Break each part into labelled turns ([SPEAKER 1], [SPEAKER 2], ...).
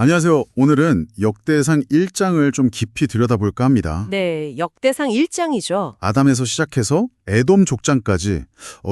[SPEAKER 1] 안녕하세요. 오늘은 역대상 1장을 좀 깊이 들여다볼까 합니다.
[SPEAKER 2] 네, 역대상 1장이죠.
[SPEAKER 1] 아담에서 시작해서 에돔 족장까지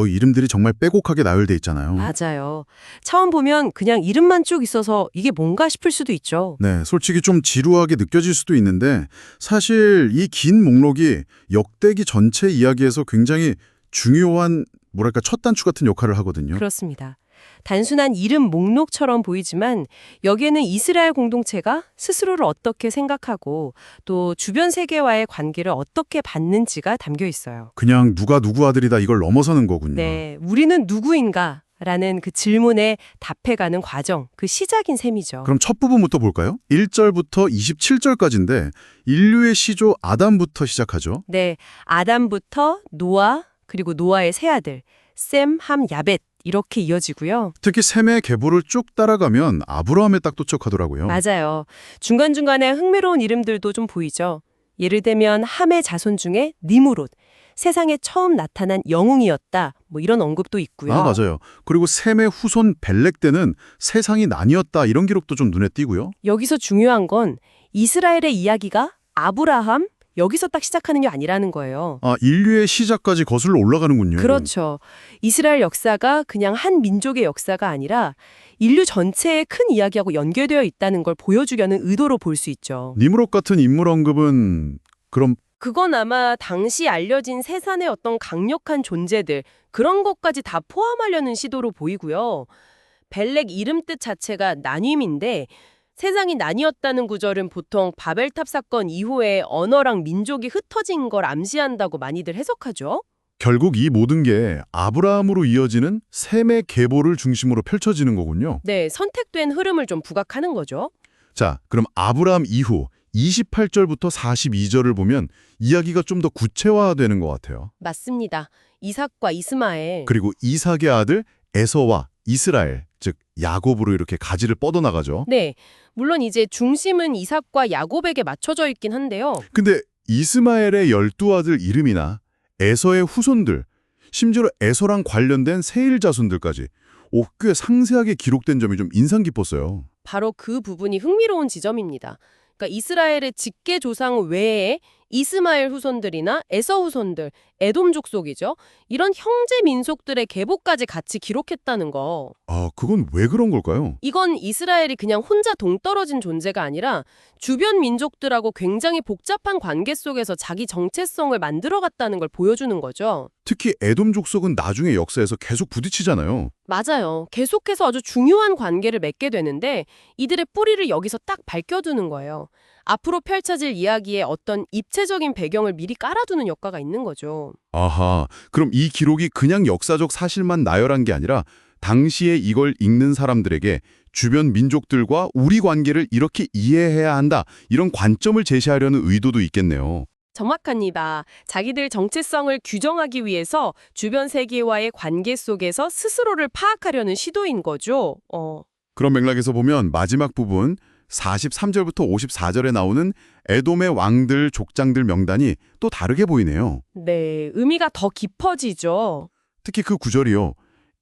[SPEAKER 1] 이름들이 정말 빼곡하게 나열돼 있잖아요.
[SPEAKER 2] 맞아요. 처음 보면 그냥 이름만 쭉 있어서 이게 뭔가 싶을 수도 있죠.
[SPEAKER 1] 네, 솔직히 좀 지루하게 느껴질 수도 있는데 사실 이 긴 목록이 역대기 전체 이야기에서 굉장히 중요한 뭐랄까 첫 단추 같은 역할을 하거든요.
[SPEAKER 2] 그렇습니다. 단순한 이름 목록처럼 보이지만 여기에는 이스라엘 공동체가 스스로를 어떻게 생각하고 또 주변 세계와의 관계를 어떻게 받는지가 담겨 있어요.
[SPEAKER 1] 그냥 누가 누구 아들이다 이걸 넘어서는 거군요.
[SPEAKER 2] 네, 우리는 누구인가? 라는 그 질문에 답해가는 과정, 그 시작인 셈이죠.
[SPEAKER 1] 그럼 첫 부분부터 볼까요? 1절부터 27절까지인데 인류의 시조 아담부터 시작하죠.
[SPEAKER 2] 네, 아담부터 노아, 그리고 노아의 세 아들, 셈, 함, 야벳 이렇게 이어지고요.
[SPEAKER 1] 특히 셈의 계보를 쭉 따라가면 아브라함에 딱 도착하더라고요.
[SPEAKER 2] 맞아요. 중간중간에 흥미로운 이름들도 좀 보이죠. 예를 들면 함의 자손 중에 니무롯, 세상에 처음 나타난 영웅이었다. 뭐 이런 언급도 있고요.
[SPEAKER 1] 아, 맞아요. 그리고 셈의 후손 벨렉 때는 세상이 나뉘었다 이런 기록도 좀 눈에 띄고요.
[SPEAKER 2] 여기서 중요한 건 이스라엘의 이야기가 아브라함, 여기서 딱 시작하는 게 아니라는 거예요.
[SPEAKER 1] 아, 인류의 시작까지 거슬러 올라가는군요.
[SPEAKER 2] 그렇죠. 이스라엘 역사가 그냥 한 민족의 역사가 아니라 인류 전체의 큰 이야기하고 연결되어 있다는 걸 보여주려는 의도로 볼 수 있죠.
[SPEAKER 1] 니무롯 같은 인물 언급은 그럼
[SPEAKER 2] 그건 아마 당시 알려진 세상의 어떤 강력한 존재들, 그런 것까지 다 포함하려는 시도로 보이고요. 벨렉 이름 뜻 자체가 나뉨인데 세상이 나뉘었다는 구절은 보통 바벨탑 사건 이후에 언어랑 민족이 흩어진 걸 암시한다고 많이들 해석하죠.
[SPEAKER 1] 결국 이 모든 게 아브라함으로 이어지는 셈의 계보를 중심으로 펼쳐지는 거군요.
[SPEAKER 2] 네, 선택된 흐름을 좀 부각하는 거죠.
[SPEAKER 1] 자, 그럼 아브라함 이후 28절부터 42절을 보면 이야기가 좀 더 구체화되는 것 같아요.
[SPEAKER 2] 맞습니다. 이삭과 이스마엘.
[SPEAKER 1] 그리고 이삭의 아들 에서와 이스라엘, 즉 야곱으로 이렇게 가지를 뻗어나가죠.
[SPEAKER 2] 네, 물론 이제 중심은 이삭과 야곱에게 맞춰져 있긴 한데요.
[SPEAKER 1] 근데 이스마엘의 12아들 이름이나 에서의 후손들, 심지어 에서랑 관련된 세일 자손들까지 꽤 상세하게 기록된 점이 좀 인상 깊었어요.
[SPEAKER 2] 바로 그 부분이 흥미로운 지점입니다. 그러니까 이스라엘의 직계 조상 외에 이스마엘 후손들이나 에서 후손들, 에돔 족속이죠. 이런 형제 민속들의 계보까지 같이 기록했다는 거.
[SPEAKER 1] 아, 그건 왜 그런 걸까요?
[SPEAKER 2] 이건 이스라엘이 그냥 혼자 동떨어진 존재가 아니라 주변 민족들하고 굉장히 복잡한 관계 속에서 자기 정체성을 만들어갔다는 걸 보여주는 거죠.
[SPEAKER 1] 특히 에돔 족속은 나중에 역사에서 계속 부딪히잖아요.
[SPEAKER 2] 맞아요. 계속해서 아주 중요한 관계를 맺게 되는데 이들의 뿌리를 여기서 딱 밝혀두는 거예요. 앞으로 펼쳐질 이야기에 어떤 입체적인 배경을 미리 깔아두는 효과가 있는 거죠.
[SPEAKER 1] 아하, 그럼 이 기록이 그냥 역사적 사실만 나열한 게 아니라 당시에 이걸 읽는 사람들에게 주변 민족들과 우리 관계를 이렇게 이해해야 한다, 이런 관점을 제시하려는 의도도 있겠네요.
[SPEAKER 2] 정확합니다. 자기들 정체성을 규정하기 위해서 주변 세계와의 관계 속에서 스스로를 파악하려는 시도인 거죠.
[SPEAKER 1] 그런 맥락에서 보면 마지막 부분 43절부터 54절에 나오는 에돔의 왕들, 족장들 명단이 또 다르게 보이네요.
[SPEAKER 2] 네, 의미가 더 깊어지죠.
[SPEAKER 1] 특히 그 구절이요.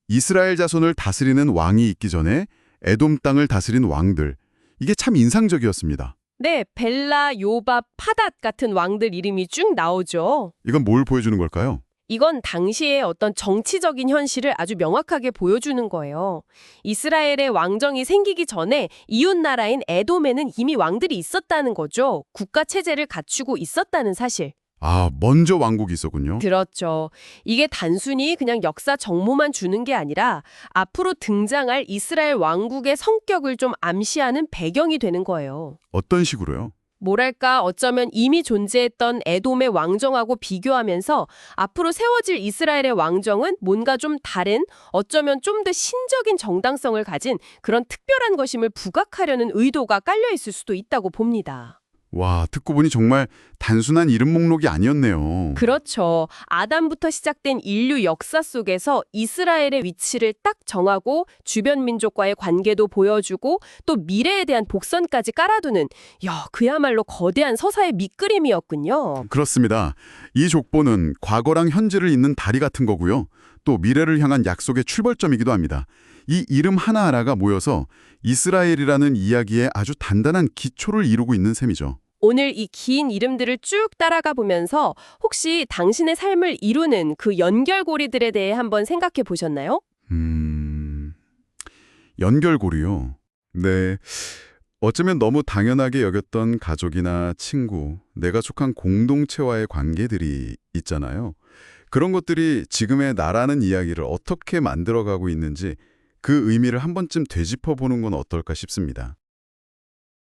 [SPEAKER 1] 이스라엘 자손을 다스리는 왕이 있기 전에 에돔 땅을 다스린 왕들. 이게 참 인상적이었습니다.
[SPEAKER 2] 네, 벨라, 요밥, 파닷 같은 왕들 이름이 쭉 나오죠.
[SPEAKER 1] 이건 뭘 보여주는 걸까요?
[SPEAKER 2] 이건 당시의 어떤 정치적인 현실을 아주 명확하게 보여주는 거예요. 이스라엘의 왕정이 생기기 전에 이웃 나라인 에돔에는 이미 왕들이 있었다는 거죠. 국가 체제를 갖추고 있었다는 사실.
[SPEAKER 1] 아, 먼저 왕국이 있었군요.
[SPEAKER 2] 그렇죠. 이게 단순히 그냥 역사 정보만 주는 게 아니라 앞으로 등장할 이스라엘 왕국의 성격을 좀 암시하는 배경이 되는 거예요.
[SPEAKER 1] 어떤 식으로요?
[SPEAKER 2] 뭐랄까 어쩌면 이미 존재했던 에돔의 왕정하고 비교하면서 앞으로 세워질 이스라엘의 왕정은 뭔가 좀 다른, 어쩌면 좀 더 신적인 정당성을 가진 그런 특별한 것임을 부각하려는 의도가 깔려 있을 수도 있다고 봅니다.
[SPEAKER 1] 와, 듣고 보니 정말 단순한 이름 목록이 아니었네요.
[SPEAKER 2] 그렇죠. 아담부터 시작된 인류 역사 속에서 이스라엘의 위치를 딱 정하고 주변 민족과의 관계도 보여주고 또 미래에 대한 복선까지 깔아두는 그야말로 거대한 서사의 밑그림이었군요.
[SPEAKER 1] 그렇습니다. 이 족보는 과거랑 현재를 잇는 다리 같은 거고요. 또 미래를 향한 약속의 출발점이기도 합니다. 이 이름 하나하나가 모여서 이스라엘이라는 이야기에 아주 단단한 기초를 이루고 있는 셈이죠.
[SPEAKER 2] 오늘 이 긴 이름들을 쭉 따라가 보면서 혹시 당신의 삶을 이루는 그 연결고리들에 대해 한번 생각해 보셨나요?
[SPEAKER 1] 연결고리요. 네. 어쩌면 너무 당연하게 여겼던 가족이나 친구, 내가 속한 공동체와의 관계들이 있잖아요. 그런 것들이 지금의 나라는 이야기를 어떻게 만들어가고 있는지 그 의미를 한 번쯤 되짚어보는 건 어떨까 싶습니다.